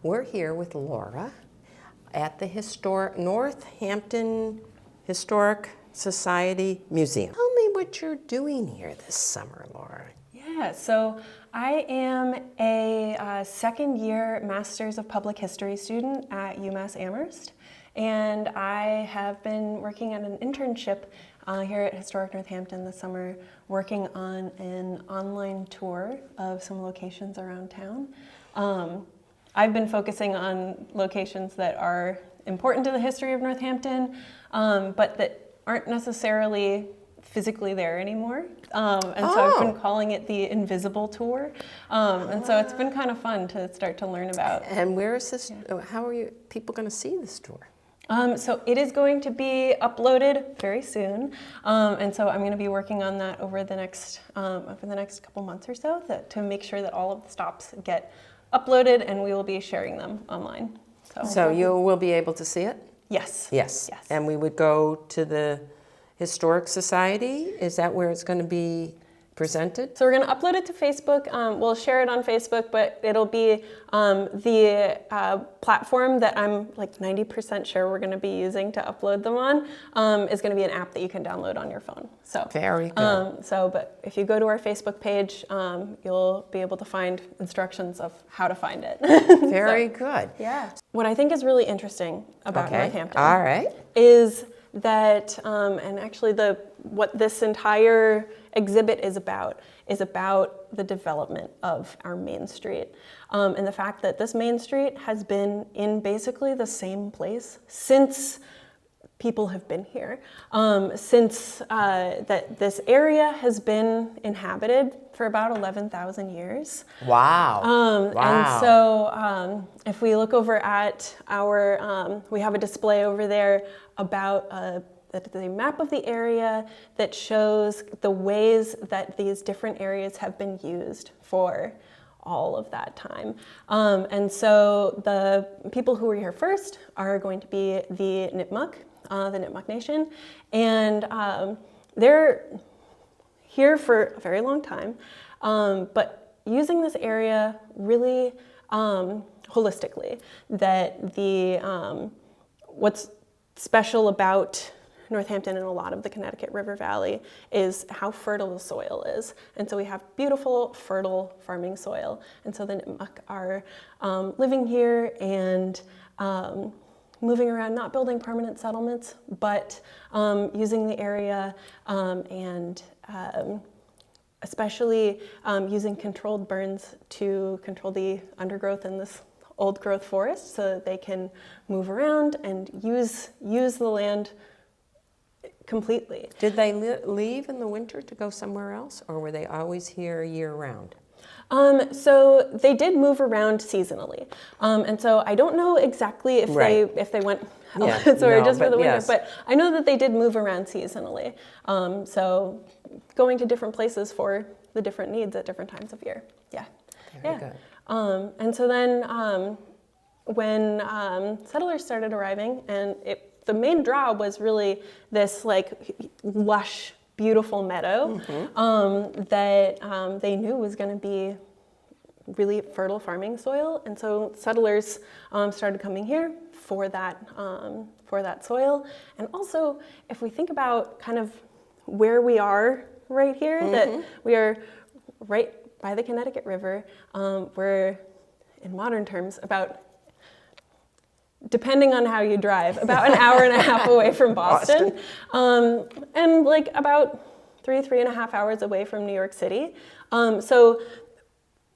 We're here with Laura at the historic Northampton Historic Society Museum. Tell me what you're doing here this summer, Laura. Yeah, so I am a second-year Masters of Public History student at UMass Amherst, and I have been working on an internship here at Historic Northampton this summer, working on an online tour of some locations around town. I've been focusing on locations that are important to the history of Northampton, but that aren't necessarily physically there anymore. And so I've been calling it the Invisible Tour. And so it's been kind of fun to start to learn about. And where is this, how are people going to see this tour? So it is going to be uploaded very soon. And so I'm going to be working on that over the next couple months or so to make sure that all of the stops get uploaded, and we will be sharing them online. So you will be able to see it? Yes. Yes. And we would go to the Historic Society? Is that where it's going to be presented? So we're going to upload it to Facebook. We'll share it on Facebook, but it'll be the platform that I'm like 90% sure we're going to be using to upload them on is going to be an app that you can download on your phone. So very good. But if you go to our Facebook page, you'll be able to find instructions of how to find it. Very good. Yeah. What I think is really interesting about Northampton is that, and actually what this entire exhibit is about the development of our Main Street. And the fact that this Main Street has been in basically the same place since people have been here, since that this area has been inhabited for about 11,000 years. Wow. And so if we look over at our, we have a display over there about the map of the area that shows the ways that these different areas have been used for all of that time. And so the people who were here first are going to be the Nipmuc Nation, and they're here for a very long time, but using this area really holistically. That the what's special about Northampton and a lot of the Connecticut River Valley is how fertile the soil is. And so we have beautiful, fertile farming soil. And so the Nipmuc are living here and moving around, not building permanent settlements, but using the area and especially using controlled burns to control the undergrowth in this old growth forest so that they can move around and use the land completely. Did they leave in the winter to go somewhere else, or were they always here year round? So they did move around seasonally, and so I don't know exactly if they went just for the winter, but I know that they did move around seasonally. So going to different places for the different needs at different times of year. Yeah. Very good. And so then when settlers started arriving, and the main draw was really this like lush, beautiful meadow that they knew was going to be really fertile farming soil, and so settlers started coming here for that soil. And also, if we think about kind of where we are right here, that we are right by the Connecticut River. We're, in modern terms, about, depending on how you drive, about an hour and a half away from Boston. And like about 3.5 hours away from New York City. So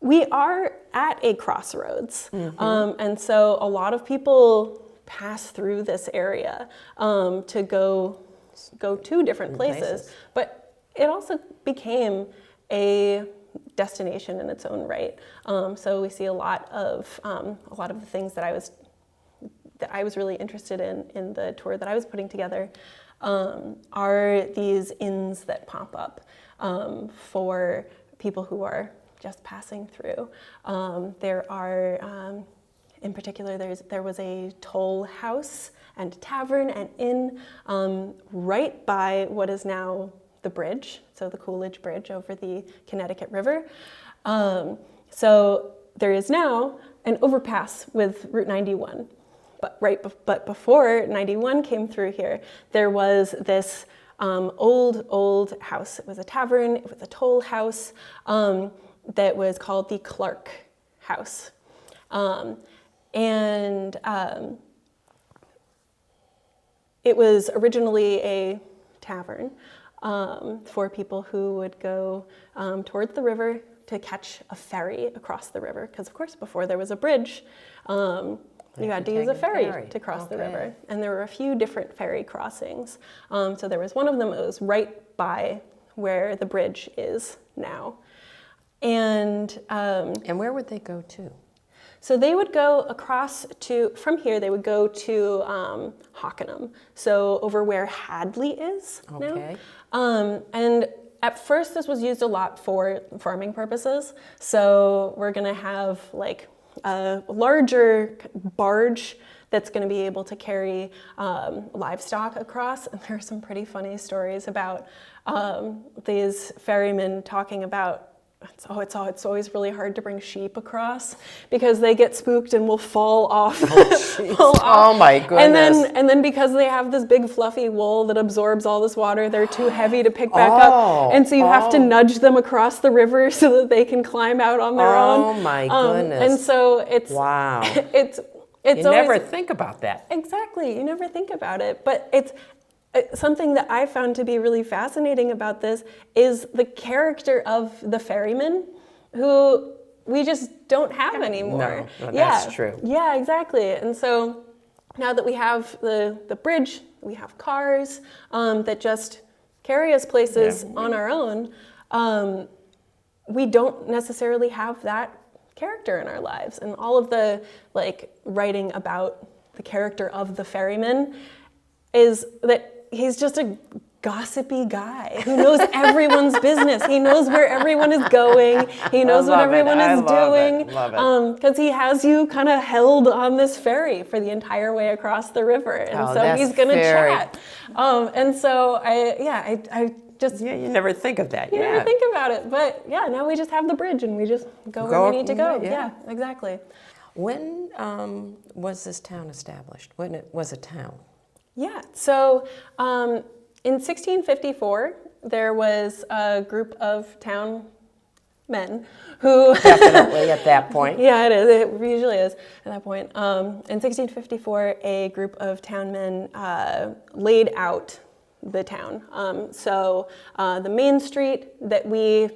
we are at a crossroads. And so a lot of people pass through this area to go to different places. But it also became a destination in its own right. So we see a lot of the things that I was really interested in the tour that I was putting together are these inns that pop up for people who are just passing through. There are, in particular, there was a toll house and tavern and inn right by what is now the bridge, so the Coolidge Bridge over the Connecticut River. So there is now an overpass with Route 91. But before 91 came through here, there was this old house. It was a tavern. It was a toll house that was called the Clark House. It was originally a tavern for people who would go towards the river to catch a ferry across the river. Because, of course, before there was a bridge, you had to use a ferry to cross the river. And there were a few different ferry crossings. So there was one of them that was right by where the bridge is now. And where would they go to? So they would go across from here, they would go to Hockenham, so over where Hadley is now. And at first this was used a lot for farming purposes. So we're gonna have like a larger barge that's gonna be able to carry livestock across. And there are some pretty funny stories about these ferrymen talking about it's always really hard to bring sheep across because they get spooked and will fall off. Oh my goodness. And then because they have this big fluffy wool that absorbs all this water, they're too heavy to pick back up. And so you have to nudge them across the river so that they can climb out on their own. Oh my goodness. And so it's wow. It's you never think about that. Exactly. You never think about it. But it's something that I found to be really fascinating about this is the character of the ferryman, who we just don't have anymore. No, that's true. Yeah, exactly. And so now that we have the bridge, we have cars that just carry us places on our own, we don't necessarily have that character in our lives. And all of the writing about the character of the ferryman is that he's just a gossipy guy who knows everyone's business. He knows where everyone is going. He knows what everyone is doing. Because he has you kind of held on this ferry for the entire way across the river. And so he's going to chat. And so I just... Yeah, you never think of that. You never think about it. But yeah, now we just have the bridge and we just go where we need to go. Yeah, exactly. When was this town established? When it was a town? Yeah, so in 1654, there was a group of town men who... Definitely at that point. Yeah, it is. It usually is at that point. In 1654, a group of town men laid out the town. So the main street that we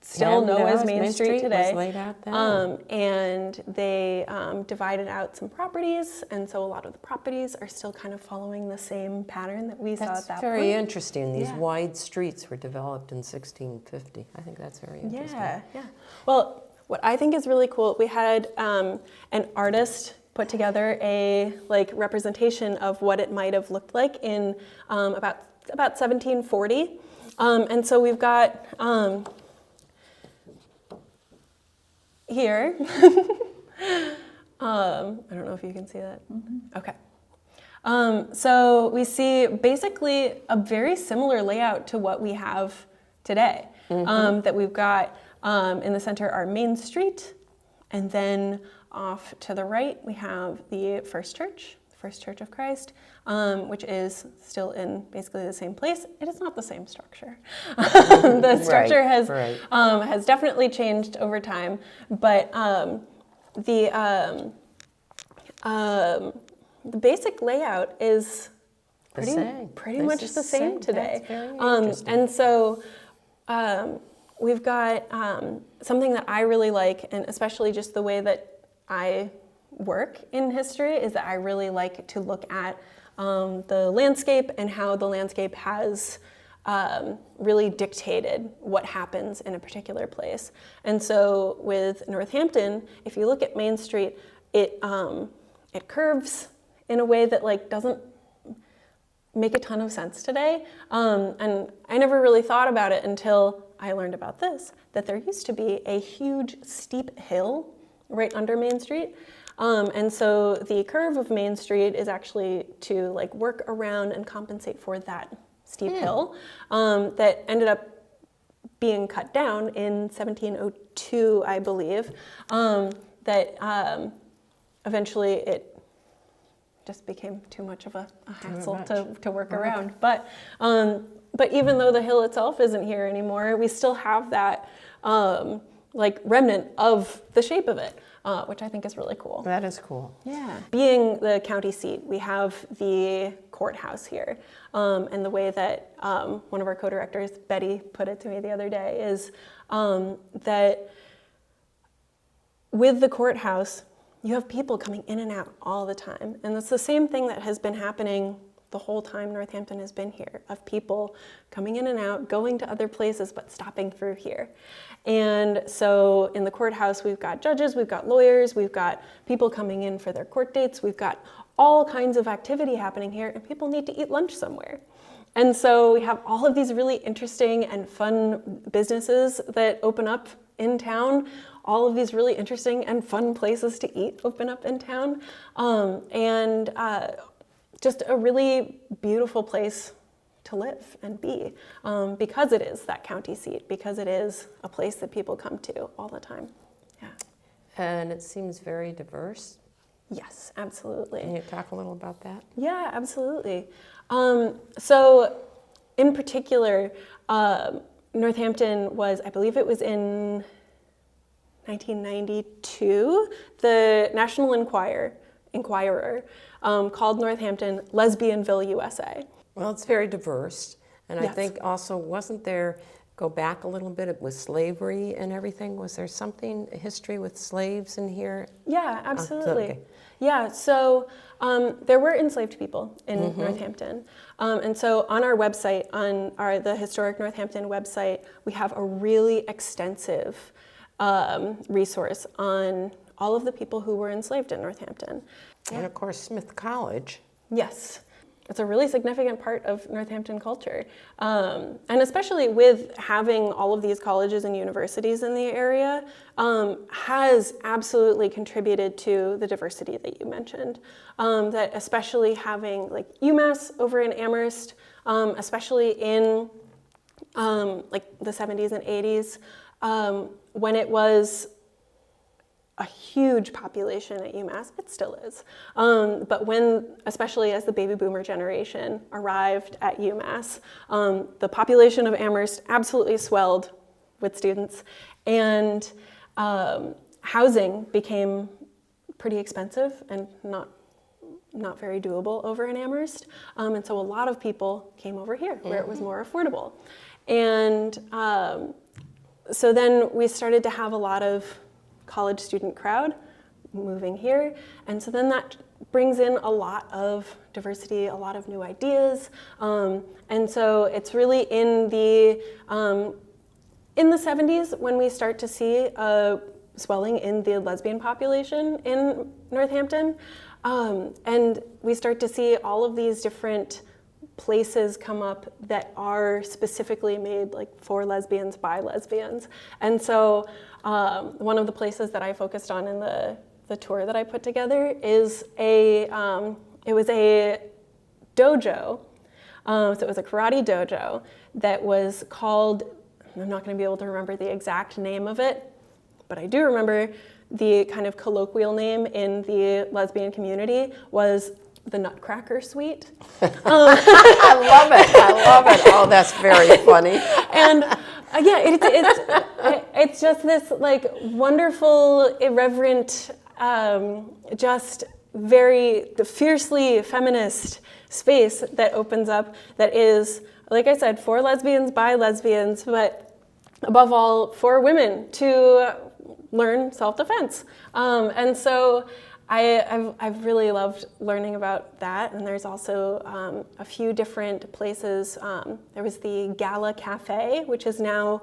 still know as Main Street today. Was laid out then. And they divided out some properties, and so a lot of the properties are still kind of following the same pattern that we saw at that point. That's very interesting. These wide streets were developed in 1650. I think that's very interesting. Yeah. Well, what I think is really cool, we had an artist put together a representation of what it might have looked like in about 1740. And so we've got here, I don't know if you can see that. Mm-hmm. Okay. So we see basically a very similar layout to what we have today. Mm-hmm. That we've got in the center our main street, and then off to the right we have the First Church of Christ, which is still in basically the same place. It is not the same structure. The structure has definitely changed over time, but the basic layout is pretty much the same today. That's very interesting. And so we've got something that I really like, and especially just the way that I work in history, is that I really like to look at the landscape and how the landscape has really dictated what happens in a particular place. And so with Northampton, if you look at Main Street, it curves in a way that doesn't make a ton of sense today. And I never really thought about it until I learned about this, that there used to be a huge steep hill right under Main Street. And so the curve of Main Street is actually to work around and compensate for that steep hill that ended up being cut down in 1702, I believe. that eventually it just became too much of a hassle to work around. But even though the hill itself isn't here anymore, we still have that like remnant of the shape of it, which I think is really cool. That is cool. Yeah. Being the county seat, we have the courthouse here. And the way that one of our co-directors, Betty, put it to me the other day is that with the courthouse, you have people coming in and out all the time. And that's the same thing that has been happening the whole time Northampton has been here, of people coming in and out, going to other places, but stopping through here. And so in the courthouse, we've got judges, we've got lawyers, we've got people coming in for their court dates, we've got all kinds of activity happening here, and people need to eat lunch somewhere. And so we have all of these really interesting and fun businesses that open up in town, all of these really interesting and fun places to eat open up in town, and just a really beautiful place to live and be, because it is that county seat, because it is a place that people come to all the time. Yeah. And it seems very diverse. Yes, absolutely. Can you talk a little about that? Yeah, absolutely. So in particular, Northampton was, I believe it was in 1992, the National Enquirer called Northampton Lesbianville, USA. Well, it's very diverse. And I Yes. think also, wasn't there, go back a little bit, it was slavery and everything. Was there something, a history with slaves in here? Yeah, absolutely. okay. Yeah, so there were enslaved people in Northampton. And so on our website, on the Historic Northampton website, we have a really extensive resource on all of the people who were enslaved in Northampton. And of course, Smith College. Yes, it's a really significant part of Northampton culture. And especially with having all of these colleges and universities in the area, has absolutely contributed to the diversity that you mentioned. That especially having like UMass over in Amherst, especially in like the 70s and 80s, when it was a huge population at UMass, it still is. But when, especially as the baby boomer generation arrived at UMass, the population of Amherst absolutely swelled with students, and housing became pretty expensive and not very doable over in Amherst. And so a lot of people came over here where it was more affordable. And so then we started to have a lot of college student crowd moving here, and so then that brings in a lot of diversity, a lot of new ideas, and so it's really in the 70s when we start to see a swelling in the lesbian population in Northampton, and we start to see all of these different places come up that are specifically made like for lesbians by lesbians. And so one of the places that I focused on in the tour that I put together is it was a dojo. So it was a karate dojo that was called, I'm not going to be able to remember the exact name of it, but I do remember the kind of colloquial name in the lesbian community was the Nutcracker Suite. I love it. Oh, that's very funny. And it's just this like wonderful, irreverent, just very fiercely feminist space that opens up that is, like I said, for lesbians, by lesbians, but above all, for women to learn self-defense. And so I've really loved learning about that, and there's also a few different places. There was the Gala Cafe, which is now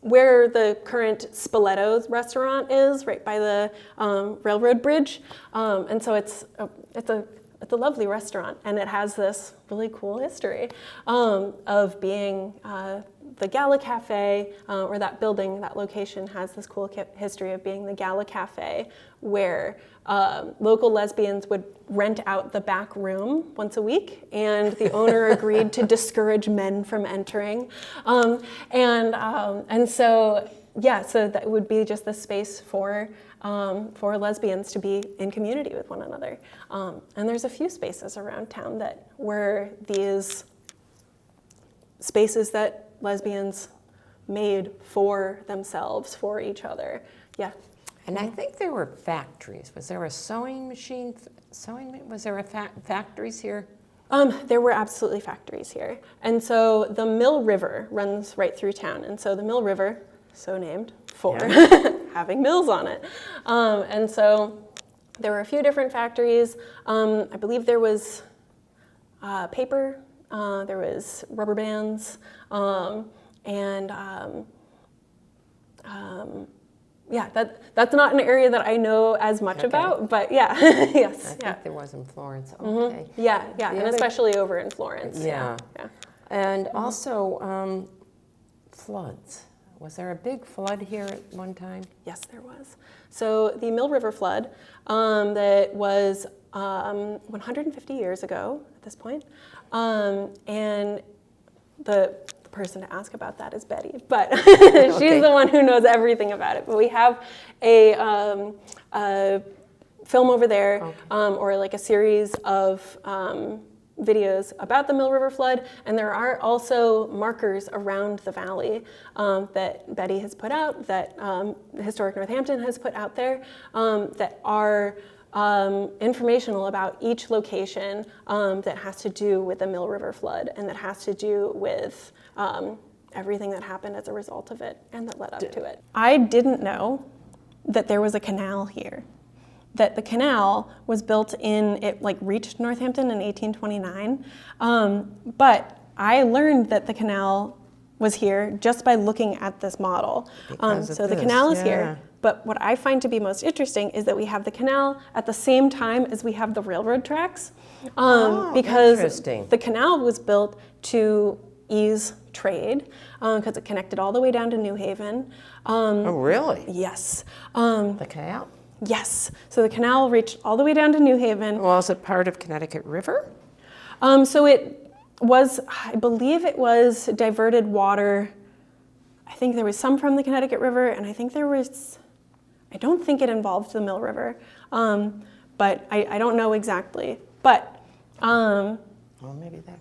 where the current Spoleto restaurant is, right by the railroad bridge. And so it's a lovely restaurant, and it has this really cool history of being the Gala Cafe, or that building, that location has this cool history of being the Gala Cafe, where local lesbians would rent out the back room once a week, and the owner agreed to discourage men from entering. And so Yeah, so that would be just the space for lesbians to be in community with one another. And there's a few spaces around town that were these spaces that lesbians made for themselves, for each other. Yeah. And I think there were factories. Was there a sewing machine? Was there factories here? There were absolutely factories here. And so the Mill River runs right through town. And so the Mill River, so named for having mills on it. And so there were a few different factories. I believe there was paper, there was rubber bands, yeah, that's not an area that I know as much about, but yeah, yes. I think there was in Florence. Okay. Yeah, and especially over in Florence. Yeah. And also floods. Was there a big flood here at one time? Yes, there was. So the Mill River flood that was 150 years ago at this point, and the person to ask about that is Betty, but she's the one who knows everything about it. But we have a film over there, or like a series of videos about the Mill River flood, and there are also markers around the valley that Betty has put out, that Historic Northampton has put out there, that are informational about each location that has to do with the Mill River flood, and that has to do with everything that happened as a result of it and that led up to it. I didn't know that there was a canal here, that the canal was built it reached Northampton in 1829, but I learned that the canal was here just by looking at this model. So the canal is here. But what I find to be most interesting is that we have the canal at the same time as we have the railroad tracks, because the canal was built to ease trade, because it connected all the way down to New Haven. Oh, really? Yes. The canal? Yes. So the canal reached all the way down to New Haven. Well, is it part of Connecticut River? So it was, I believe it was diverted water. I think there was some from the Connecticut River, and I think there was, I don't think it involved the Mill River, but I don't know exactly. But well, maybe that.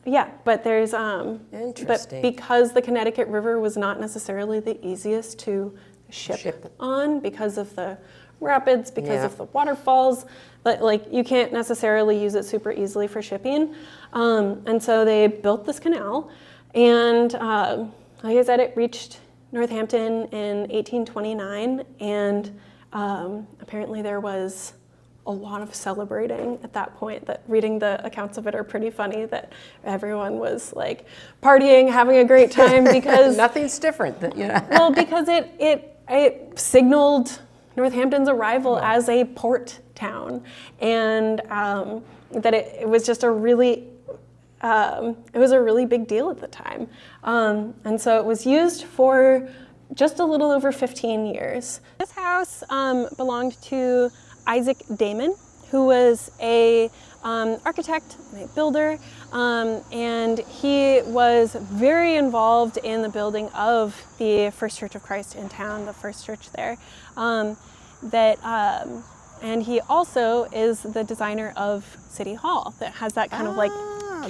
Yeah, but there's interesting. But because the Connecticut River was not necessarily the easiest to ship on because of the rapids, because of the waterfalls, like you can't necessarily use it super easily for shipping, and so they built this canal, and like I said, it reached Northampton in 1829, and apparently there was a lot of celebrating at that point. That reading the accounts of it are pretty funny, that everyone was like partying, having a great time, because nothing's different. Well, because it signaled Northampton's arrival as a port town, and that it was just a really big deal at the time, and so it was used for just a little over 15 years. This house belonged to Isaac Damon, who was a architect and a builder, and he was very involved in the building of the First Church of Christ in town, the first church there. And he also is the designer of City Hall, that has that kind of like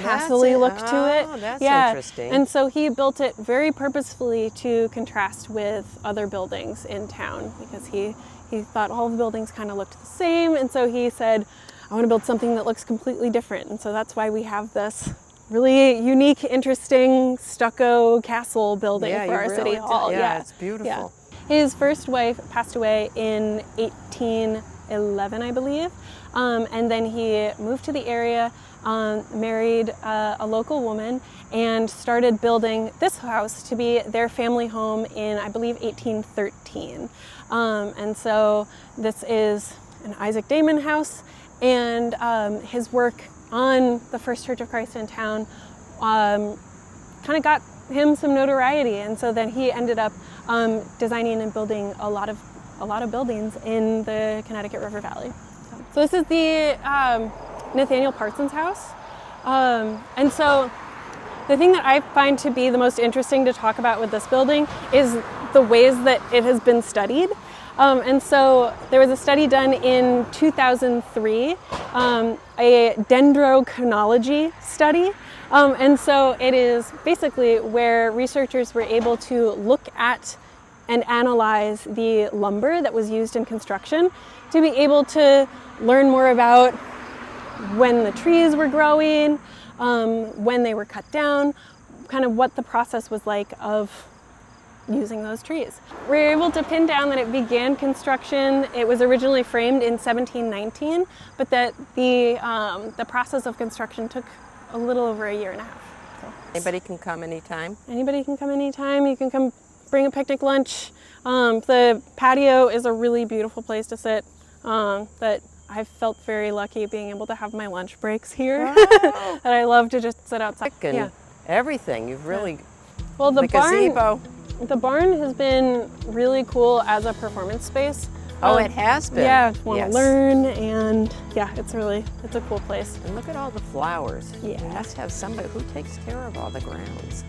castle-y look to it. That's interesting. And so he built it very purposefully to contrast with other buildings in town, because he thought all the buildings kind of looked the same, and so he said, I want to build something that looks completely different. And so that's why we have this really unique, interesting stucco castle building for our City Hall. Yeah, it's beautiful. Yeah. His first wife passed away in 1811, I believe, and then he moved to the area, married a local woman, and started building this house to be their family home in, I believe, 1813. And so this is an Isaac Damon house, and his work on the First Church of Christ in town kind of got him some notoriety, and so then he ended up designing and building a lot of buildings in the Connecticut River Valley. So this is the Nathaniel Parsons house, and so the thing that I find to be the most interesting to talk about with this building is the ways that it has been studied. And so there was a study done in 2003, a dendrochronology study. And so it is basically where researchers were able to look at and analyze the lumber that was used in construction to be able to learn more about when the trees were growing, when they were cut down, kind of what the process was like of using those trees. We were able to pin down that it began construction. It was originally framed in 1719, but that the process of construction took a little over a year and a half. So Anybody can come anytime? anybody can come anytime. You can come bring a picnic lunch. The patio is a really beautiful place to sit. That I've felt very lucky being able to have my lunch breaks here. Wow. That I love to just sit outside. And everything. You've really, Well, the gazebo. barn has been really cool as a performance space. Oh, it has been. Yeah, want Yes. to learn, and yeah, it's a cool place. And look at all the flowers. Yeah. You must have somebody who takes care of all the grounds.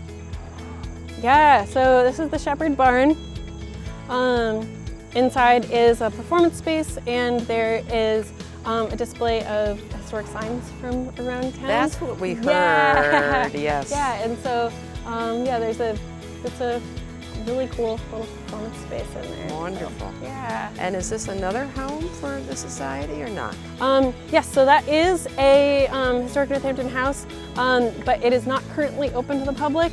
Yeah, so this is the Shepherd Barn. Inside is a performance space, and there is a display of historic signs from around town. That's what we heard. Yeah. Yes. Yeah, and so it's a really cool little performance space in there. Wonderful. So, yeah. And is this another home for the society or not? Yes, so that is a historic Northampton house, but it is not currently open to the public.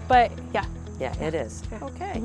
But yeah. Yeah, it is. Yeah. Okay.